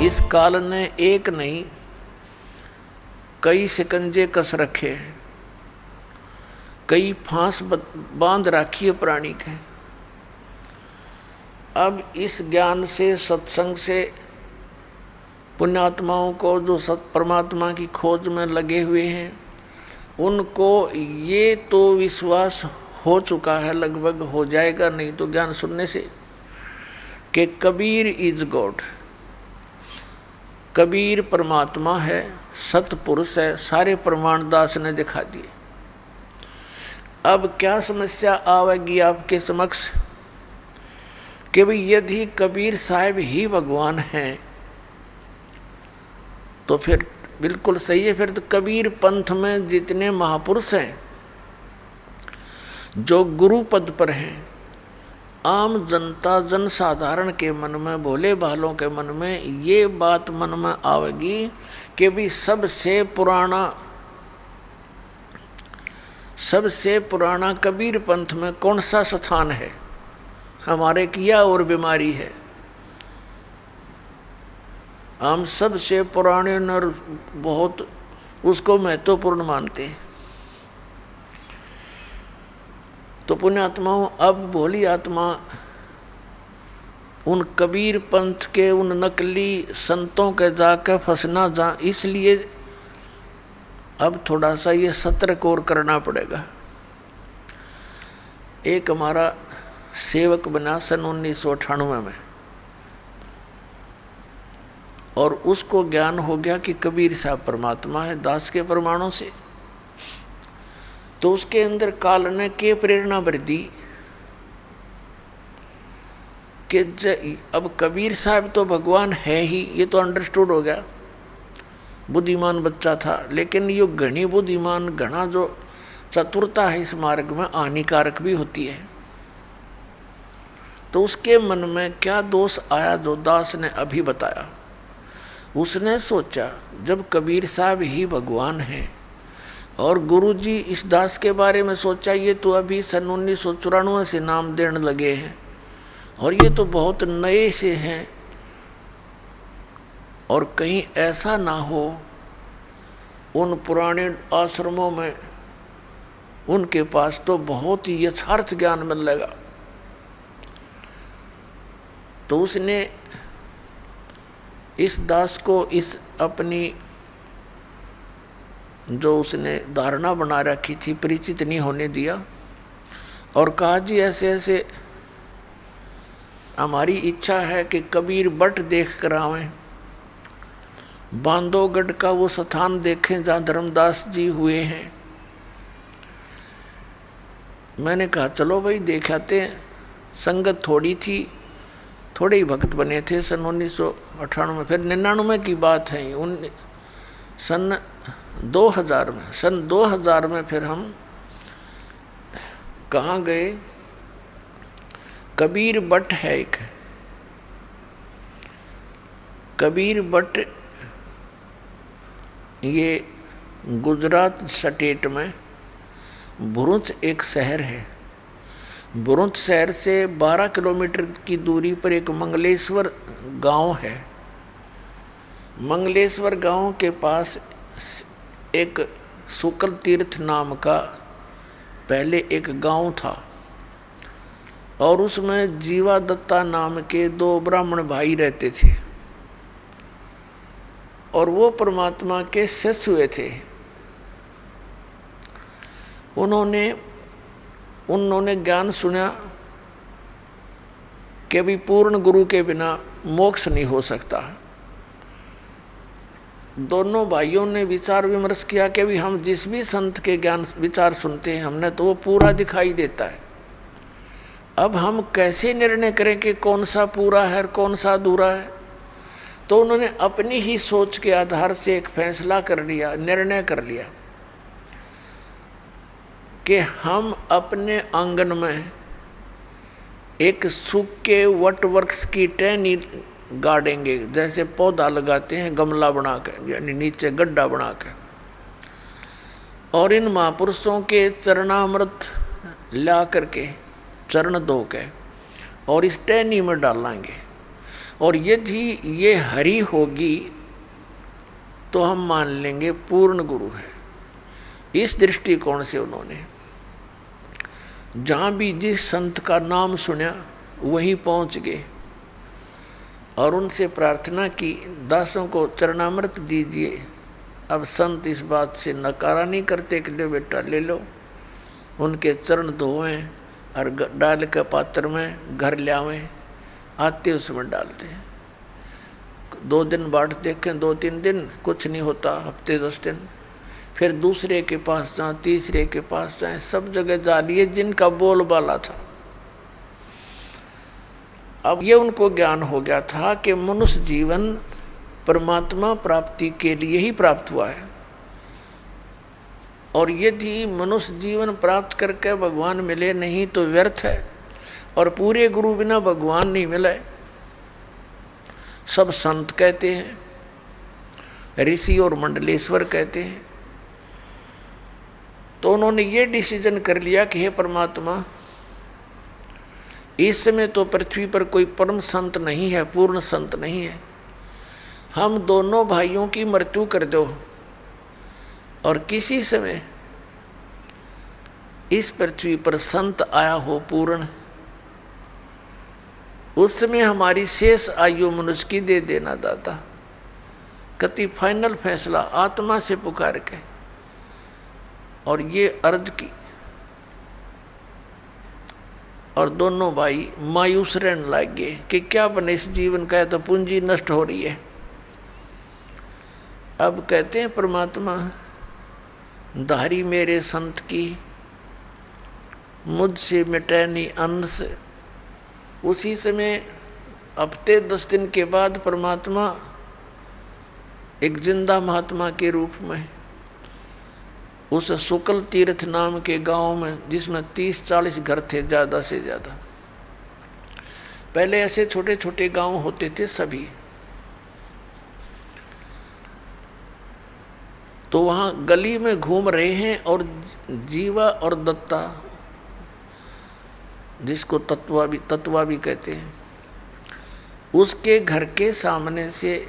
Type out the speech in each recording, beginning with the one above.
इस काल ने एक नहीं कई शिकंजे कस रखे हैं, कई फांस बांध राखी है प्राणी के। अब इस ज्ञान से, सत्संग से पुण्यात्माओं को जो सत परमात्मा की खोज में लगे हुए हैं, उनको ये तो विश्वास हो चुका है, लगभग हो जाएगा नहीं तो ज्ञान सुनने से, कि कबीर इज गॉड, कबीर परमात्मा है, सतपुरुष है। सारे प्रमाण दास ने दिखा दिए। अब क्या समस्या आवेगी आपके समक्ष कि भाई यदि कबीर साहब ही भगवान हैं तो फिर बिल्कुल सही है। फिर तो कबीर पंथ में जितने महापुरुष हैं जो गुरु पद पर हैं, आम जनता जनसाधारण के मन में, भोले भालों के मन में ये बात मन में आवेगी कि भी सबसे पुराना कबीर पंथ में कौन सा स्थान है, हमारे किया और बीमारी है। हम सबसे पुराने और बहुत उसको महत्वपूर्ण मानते हैं। तो पुण्यात्माओं, अब भोली आत्मा उन कबीर पंथ के उन नकली संतों के जाकर फंसना जा, इसलिए अब थोड़ा सा ये सतर्क और करना पड़ेगा। एक हमारा सेवक बना सन 1998 में, और उसको ज्ञान हो गया कि कबीर साहब परमात्मा है दास के प्रमाणों से। तो उसके अंदर काल ने के प्रेरणा भर दी कि अब कबीर साहब तो भगवान है ही, ये तो अंडरस्टूड हो गया। बुद्धिमान बच्चा था, लेकिन ये घनी बुद्धिमान, घना जो चतुरता है इस मार्ग में हानिकारक भी होती है। तो उसके मन में क्या दोष आया जो दास ने अभी बताया। उसने सोचा जब कबीर साहब ही भगवान हैं और गुरुजी इस दास के बारे में सोचा, ये तो अभी सन 1994 से नाम देने लगे हैं और ये तो बहुत नए से हैं, और कहीं ऐसा ना हो उन पुराने आश्रमों में उनके पास तो बहुत ही यथार्थ ज्ञान मिलेगा। तो उसने इस दास को इस अपनी जो उसने धारणा बना रखी थी परिचित नहीं होने दिया, और कहा जी ऐसे ऐसे हमारी इच्छा है कि कबीर बट देख कर आवें, बांधवगढ़ का वो स्थान देखें जहाँ धर्मदास जी हुए हैं। मैंने कहा चलो भाई देख आते हैं। संगत थोड़ी थी, थोड़े ही भक्त बने थे सन 1998 में। फिर 99 की बात है, सन 2000 में फिर हम कहाँ गए, कबीर बट है एक, कबीर बट ये गुजरात स्टेट में भरूच एक शहर है। भरूच शहर से 12 किलोमीटर की दूरी पर एक मंगलेश्वर गांव है। मंगलेश्वर गांव के पास एक शुक्ल तीर्थ नाम का पहले एक गांव था, और उसमें जीवा दत्ता नाम के 2 ब्राह्मण भाई रहते थे, और वो परमात्मा के शिष्य हुए थे। उन्होंने ज्ञान सुना कि भी पूर्ण गुरु के बिना मोक्ष नहीं हो सकता। दोनों भाइयों ने विचार विमर्श किया कि भी हम जिस भी संत के ज्ञान विचार सुनते हैं हमने तो वो पूरा दिखाई देता है, अब हम कैसे निर्णय करें कि कौन सा पूरा है और कौन सा अधूरा है। तो उन्होंने अपनी ही सोच के आधार से एक फैसला कर लिया, निर्णय कर लिया कि हम अपने आंगन में एक सूखे वट वृक्ष की टहनी गाड़ेंगे, जैसे पौधा लगाते हैं गमला बनाकर, यानी नीचे गड्ढा बनाकर, और इन महापुरुषों के चरणामृत ला करके चरण धो के और इस टहनी में डालेंगे। और यदि ये हरि होगी तो हम मान लेंगे पूर्ण गुरु है। इस दृष्टिकोण से उन्होंने जहाँ भी जिस संत का नाम सुना वहीं पहुँच गए और उनसे प्रार्थना की, दासों को चरणामृत दीजिए। अब संत इस बात से नकारा नहीं करते कि लो बेटा ले लो, उनके चरण धोएं और डाल के पात्र में घर ले आवें, आते उसमें डालते हैं। 2 दिन बाट देखें, 2-3 दिन कुछ नहीं होता, हफ्ते 10 दिन, फिर दूसरे के पास जाएं, तीसरे के पास जाएं, सब जगह जा लिए जिनका बोलबाला था। अब ये उनको ज्ञान हो गया था कि मनुष्य जीवन परमात्मा प्राप्ति के लिए ही प्राप्त हुआ है, और यदि मनुष्य जीवन प्राप्त करके भगवान मिले नहीं तो व्यर्थ है। और पूरे गुरु बिना भगवान नहीं मिले। सब संत कहते हैं, ऋषि और मंडलेश्वर कहते हैं। तो उन्होंने ये डिसीजन कर लिया कि हे परमात्मा, इस समय तो पृथ्वी पर कोई परम संत नहीं है, पूर्ण संत नहीं है, हम दोनों भाइयों की मृत्यु कर दो और किसी समय इस पृथ्वी पर संत आया हो पूर्ण, उस समय हमारी शेष आयु मनुष्य की दे देना दाता। कति फाइनल फैसला आत्मा से पुकार के और ये अर्ज की, और दोनों भाई मायूस रहने लग गए कि क्या बने इस जीवन का, तो पूंजी नष्ट हो रही है। अब कहते हैं परमात्मा, धारी मेरे संत की मुझसे मिटे नहीं अंश। उसी समय हफ्ते 10 दिन के बाद परमात्मा एक जिंदा महात्मा के रूप में उस शुक्ल तीर्थ नाम के गांव में, जिसमें 30-40 घर थे ज़्यादा से ज़्यादा, पहले ऐसे छोटे छोटे गांव होते थे सभी, तो वहाँ गली में घूम रहे हैं और जीवा और दत्ता, जिसको तत्वा भी कहते हैं, उसके घर के सामने से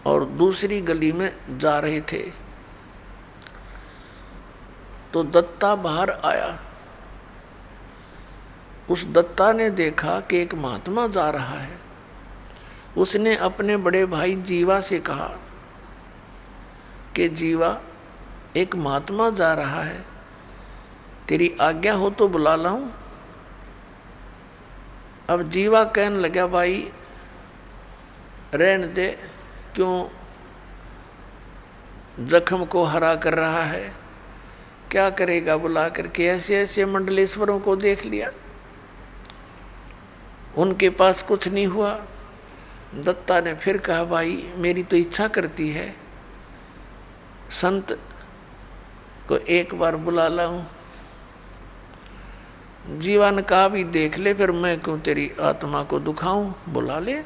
और दूसरी गली में जा रहे थे। तो दत्ता बाहर आया। उस दत्ता ने देखा कि एक महात्मा जा रहा है। उसने अपने बड़े भाई जीवा से कहा कि जीवा, एक महात्मा जा रहा है, तेरी आज्ञा हो तो बुला लाऊं। अब जीवा कहने लगा, भाई रहने दे, क्यों जख्म को हरा कर रहा है, क्या करेगा बुला करके। ऐसे ऐसे मंडलेश्वरों को देख लिया, उनके पास कुछ नहीं हुआ। दत्ता ने फिर कहा, भाई मेरी तो इच्छा करती है संत को एक बार बुला लाऊं। जीवा ने कहा, भी देख ले, फिर मैं क्यों तेरी आत्मा को दुखाऊं, बुला ले।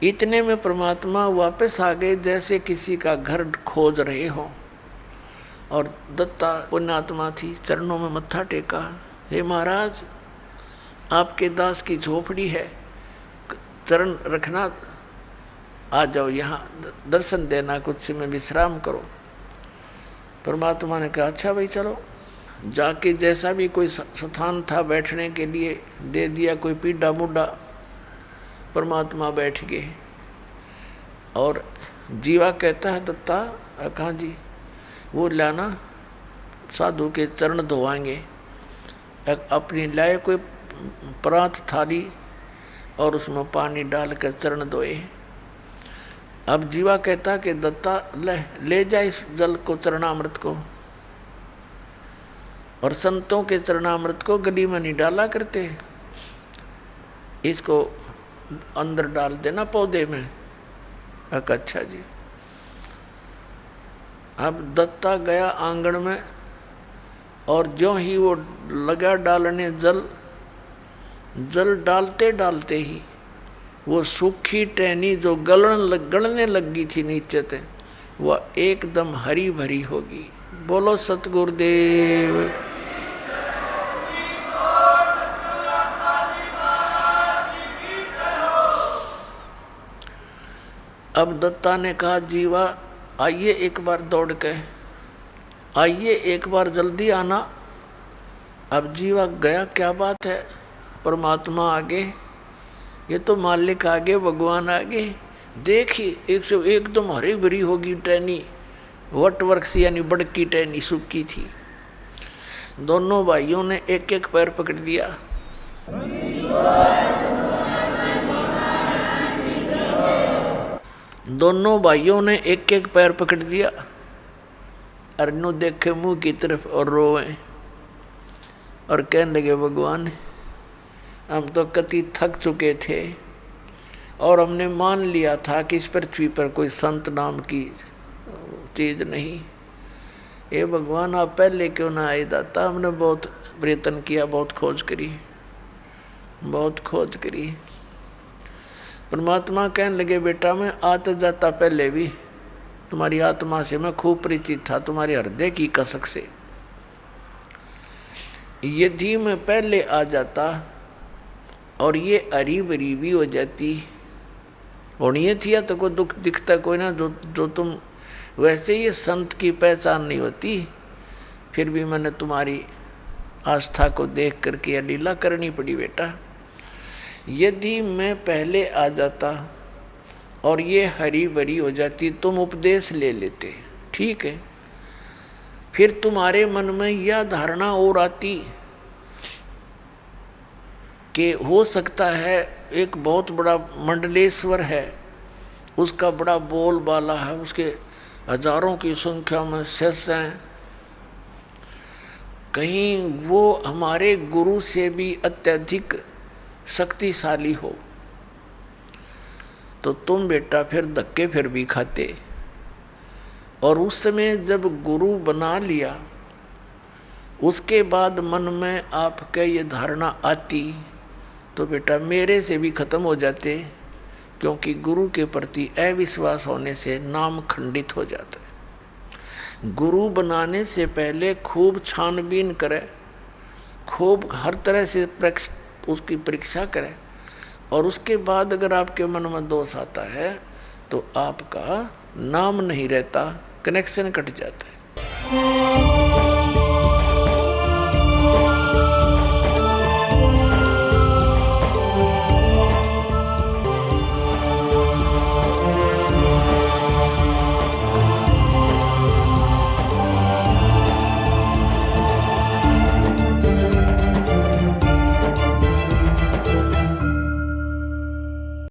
इतने में परमात्मा वापस आ गए, जैसे किसी का घर खोज रहे हो। और दत्ता पुण्यात्मा थी, चरणों में मत्था टेका, हे महाराज, आपके दास की झोपड़ी है, चरण रखना, आ जाओ यहाँ दर्शन देना, कुछ समय विश्राम करो। परमात्मा ने कहा, अच्छा भाई चलो। जाके जैसा भी कोई स्थान था बैठने के लिए दे दिया, कोई पीढ़ा मुड्ढा, परमात्मा बैठ गए। और जीवा कहता है, दत्ता कहाँ जी, वो लाना, साधु के चरण धोवाएंगे। अपनी लाए कोई प्रांत थाली और उसमें पानी डाल कर चरण धोए। अब जीवा कहता कि दत्ता ले जा इस जल को, चरणामृत को, और संतों के चरणामृत को गली में नहीं डाला करते, इसको अंदर डाल देना पौधे में। अच्छा जी। अब दत्ता गया आंगन में, और ज्यों ही वो लगा डालने जल डालते डालते ही वो सूखी टहनी जो गलने लगी थी नीचे से, वह एकदम हरी भरी होगी। बोलो सतगुरुदेव। अब दत्ता ने कहा जीवा आइए एक बार दौड़ के, आइए एक बार जल्दी आना। अब जीवा गया, क्या बात है, परमात्मा आगे, ये तो मालिक आगे, भगवान आगे। देखिए एकदम हरी भरी होगी टहनी, वट वृक्ष यानी बड़की टहनी सूखी थी। दोनों भाइयों ने एक एक पैर पकड़ लिया। दोनों भाइयों ने एक एक पैर पकड़ लिया। अरनू देखे मुंह की तरफ और रोए और कहने लगे भगवान हम तो कति थक चुके थे और हमने मान लिया था कि इस पृथ्वी पर कोई संत नाम की चीज नहीं। ये भगवान आप पहले क्यों ना आए दाता, हमने बहुत प्रयत्न किया, बहुत खोज करी, बहुत खोज करी। परमात्मा कहने लगे बेटा मैं आता जाता पहले भी तुम्हारी आत्मा से मैं खूब परिचित था, तुम्हारे हृदय की कसक से। यदि मैं पहले आ जाता और ये हरी भरी भी हो जाती, होनी थी तो कोई दुख दिखता कोई ना, जो तुम वैसे ये संत की पहचान नहीं होती, फिर भी मैंने तुम्हारी आस्था को देख करके यह लीला करनी पड़ी बेटा। यदि मैं पहले आ जाता और ये हरी भरी हो जाती, तुम उपदेश ले लेते, ठीक है, फिर तुम्हारे मन में यह धारणा और आती कि हो सकता है एक बहुत बड़ा मंडलेश्वर है, उसका बड़ा बोलबाला है, उसके हजारों की संख्या में शिष्य हैं, कहीं वो हमारे गुरु से भी अत्यधिक शक्तिशाली हो, तो तुम बेटा फिर धक्के फिर भी खाते। और उस समय जब गुरु बना लिया उसके बाद मन में आपके ये धारणा आती तो बेटा मेरे से भी खत्म हो जाते, क्योंकि गुरु के प्रति अविश्वास होने से नाम खंडित हो जाता है। गुरु बनाने से पहले खूब छानबीन करें, खूब हर तरह से उसकी परीक्षा करें, और उसके बाद अगर आपके मन में दोष आता है तो आपका नाम नहीं रहता, कनेक्शन कट जाता है।